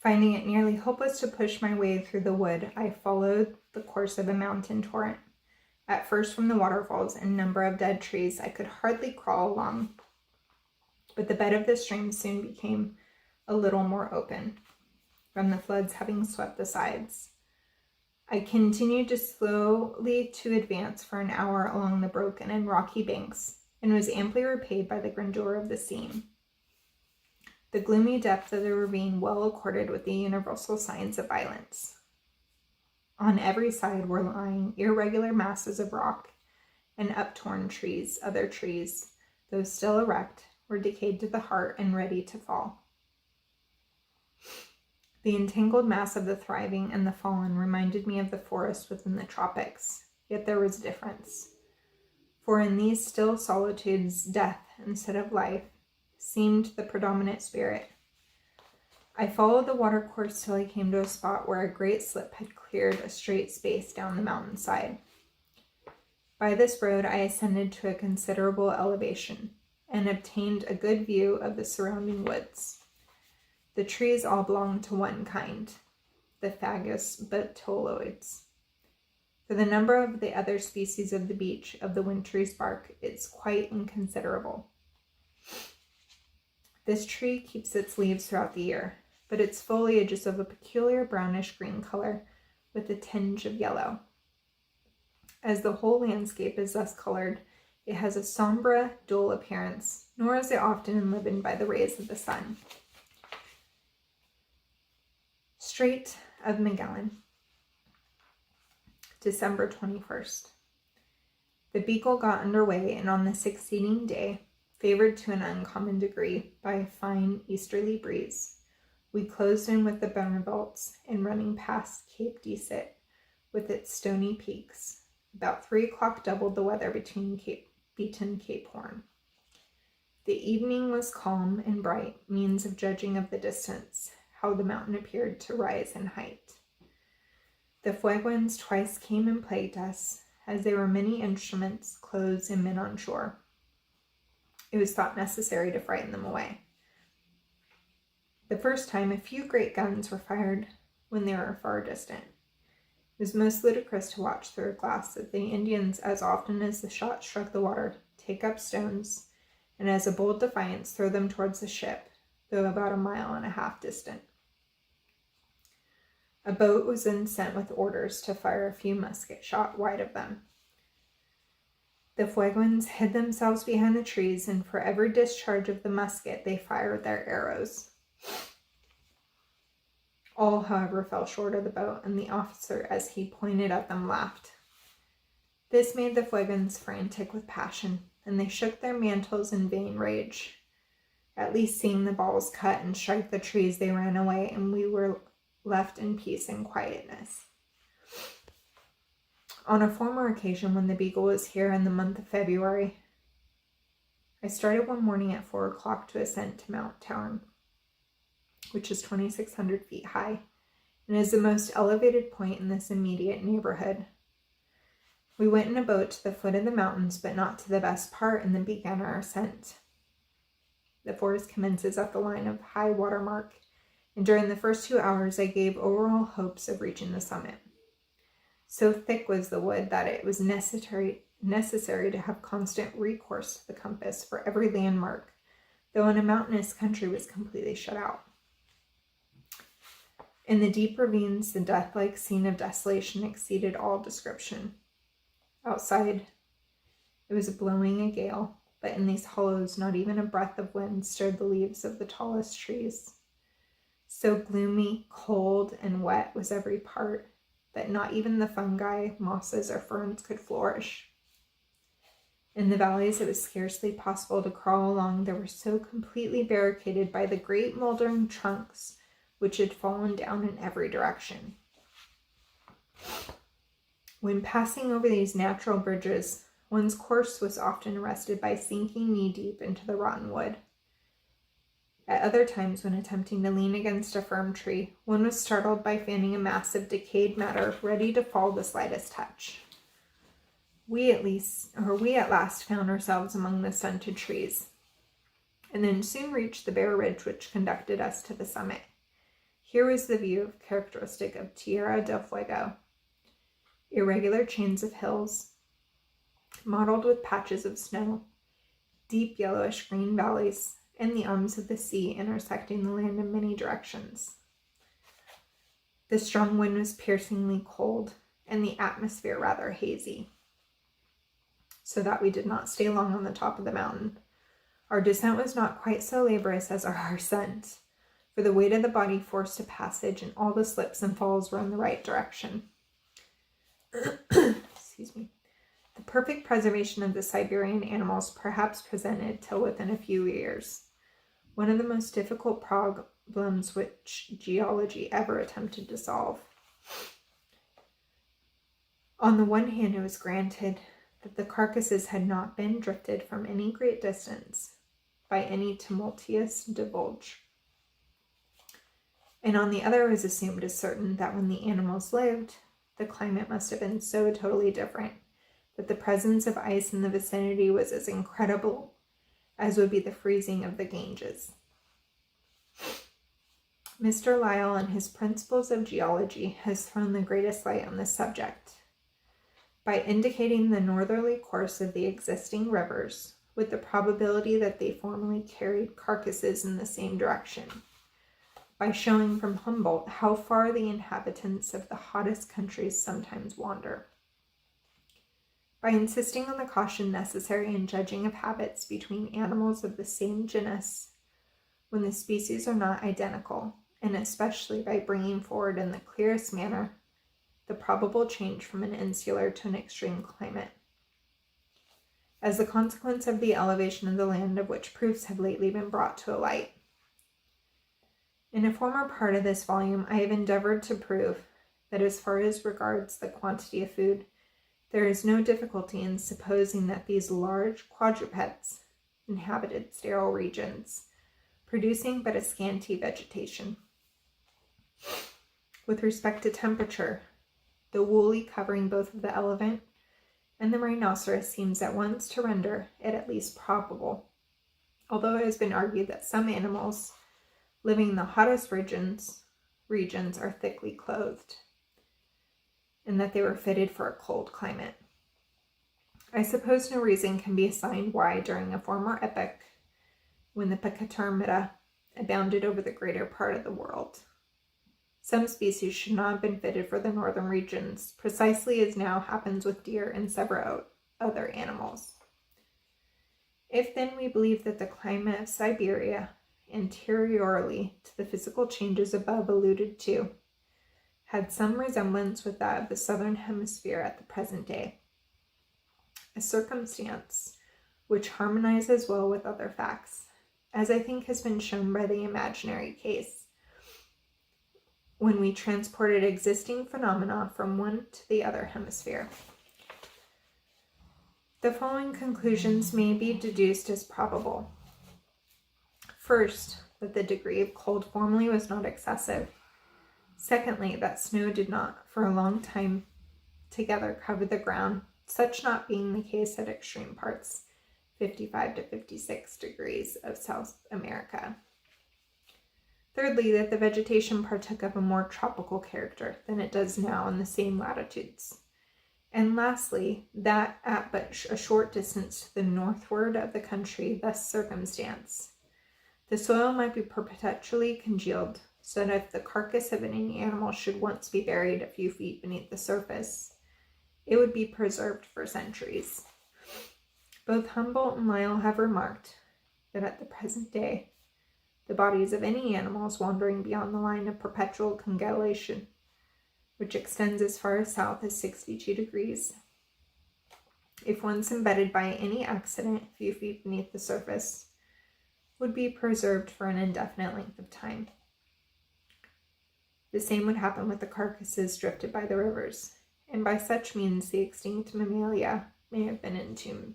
Finding it nearly hopeless to push my way through the wood, I followed the course of a mountain torrent. At first from the waterfalls and number of dead trees, I could hardly crawl along, but the bed of the stream soon became a little more open, from the floods having swept the sides. I continued slowly to advance for an hour along the broken and rocky banks, and was amply repaid by the grandeur of the scene. The gloomy depth of the ravine well accorded with the universal signs of violence. On every side were lying irregular masses of rock and uptorn trees. Other trees, though still erect, were decayed to the heart and ready to fall. The entangled mass of the thriving and the fallen reminded me of the forest within the tropics, yet there was a difference. For in these still solitudes, death, instead of life, seemed the predominant spirit. I followed the watercourse till I came to a spot where a great slip had cleared a straight space down the mountainside. By this road I ascended to a considerable elevation, and obtained a good view of the surrounding woods. The trees all belonged to one kind, the Fagus batiloides. For the number of the other species of the beech of the wintry bark is quite inconsiderable. This tree keeps its leaves throughout the year, but its foliage is of a peculiar brownish-green color with a tinge of yellow. As the whole landscape is thus colored, it has a sombre, dull appearance, nor is it often enlivened by the rays of the sun. Strait of Magellan, December 21st. The Beagle got under way, and on the succeeding day, favored to an uncommon degree by a fine easterly breeze, we closed in with the Bonnevelts and running past Cape Decet with its stony peaks. About 3 o'clock doubled the weather between Cape Horn. The evening was calm and bright, means of judging of the distance, how the mountain appeared to rise in height. The Fuegians twice came and plagued us, as there were many instruments, clothes, and men on shore. It was thought necessary to frighten them away. The first time, a few great guns were fired when they were far distant. It was most ludicrous to watch through a glass that the Indians, as often as the shot struck the water, take up stones, and as a bold defiance throw them towards the ship, though about 1.5 miles distant. A boat was then sent with orders to fire a few musket shot wide of them. The Fuegians hid themselves behind the trees, and for every discharge of the musket they fired their arrows. All, however, fell short of the boat, and the officer, as he pointed at them, laughed. This made the Fuegians frantic with passion, and they shook their mantles in vain rage. At least seeing the balls cut and strike the trees, they ran away, and we were left in peace and quietness. On a former occasion, when the Beagle was here in the month of February, I started one morning at 4 o'clock to ascend to Mount Tarn, which is 2,600 feet high, and is the most elevated point in this immediate neighborhood. We went in a boat to the foot of the mountains, but not to the best part, and then began our ascent. The forest commences at the line of high water mark, and during the first 2 hours I gave overall hopes of reaching the summit. So thick was the wood that it was necessary to have constant recourse to the compass for every landmark, though in a mountainous country was completely shut out. In the deep ravines, the death-like scene of desolation exceeded all description. Outside, it was blowing a gale, but in these hollows not even a breath of wind stirred the leaves of the tallest trees. So gloomy, cold, and wet was every part, that not even the fungi, mosses, or ferns could flourish. In the valleys it was scarcely possible to crawl along. They were so completely barricaded by the great moldering trunks which had fallen down in every direction. When passing over these natural bridges, one's course was often arrested by sinking knee-deep into the rotten wood. At other times, when attempting to lean against a firm tree, one was startled by finding a mass of decayed matter ready to fall the slightest touch. We at last found ourselves among the stunted trees, and then soon reached the bare ridge which conducted us to the summit. Here was the view characteristic of Tierra del Fuego: irregular chains of hills, mottled with patches of snow, deep yellowish-green valleys, and the arms of the sea intersecting the land in many directions. The strong wind was piercingly cold, and the atmosphere rather hazy, so that we did not stay long on the top of the mountain. Our descent was not quite so laborious as our ascent, for the weight of the body forced a passage, and all the slips and falls were in the right direction. Excuse me. The perfect preservation of the Siberian animals perhaps presented till within a few years one of the most difficult problems which geology ever attempted to solve. On the one hand, it was granted that the carcasses had not been drifted from any great distance by any tumultuous divulge. And on the other, it was assumed as certain that when the animals lived, the climate must have been so totally different that the presence of ice in the vicinity was as incredible as would be the freezing of the Ganges. Mr. Lyell, in his Principles of Geology, has thrown the greatest light on this subject by indicating the northerly course of the existing rivers with the probability that they formerly carried carcasses in the same direction, by showing from Humboldt how far the inhabitants of the hottest countries sometimes wander, by insisting on the caution necessary in judging of habits between animals of the same genus when the species are not identical, and especially by bringing forward in the clearest manner the probable change from an insular to an extreme climate, as the consequence of the elevation of the land, of which proofs have lately been brought to light. In a former part of this volume, I have endeavored to prove that as far as regards the quantity of food, there is no difficulty in supposing that these large quadrupeds inhabited sterile regions, producing but a scanty vegetation. With respect to temperature, the woolly covering both of the elephant and the rhinoceros seems at once to render it at least probable, although it has been argued that some animals living in the hottest regions are thickly clothed, and that they were fitted for a cold climate. I suppose no reason can be assigned why, during a former epoch, when the Pachydermata abounded over the greater part of the world, some species should not have been fitted for the northern regions, precisely as now happens with deer and several other animals. If then we believe that the climate of Siberia, anteriorly to the physical changes above alluded to, had some resemblance with that of the southern hemisphere at the present day, a circumstance which harmonizes well with other facts, as I think has been shown by the imaginary case, when we transported existing phenomena from one to the other hemisphere. The following conclusions may be deduced as probable. First, that the degree of cold formerly was not excessive. Secondly, that snow did not for a long time together cover the ground, such not being the case at extreme parts, 55 to 56 degrees of South America. Thirdly, that the vegetation partook of a more tropical character than it does now in the same latitudes. And lastly, that at but a short distance to the northward of the country thus circumstanced, the soil might be perpetually congealed, so that if the carcass of any animal should once be buried a few feet beneath the surface, it would be preserved for centuries. Both Humboldt and Lyell have remarked that at the present day, the bodies of any animals wandering beyond the line of perpetual congelation, which extends as far south as 62 degrees, if once embedded by any accident a few feet beneath the surface, would be preserved for an indefinite length of time. The same would happen with the carcasses drifted by the rivers, and by such means the extinct mammalia may have been entombed.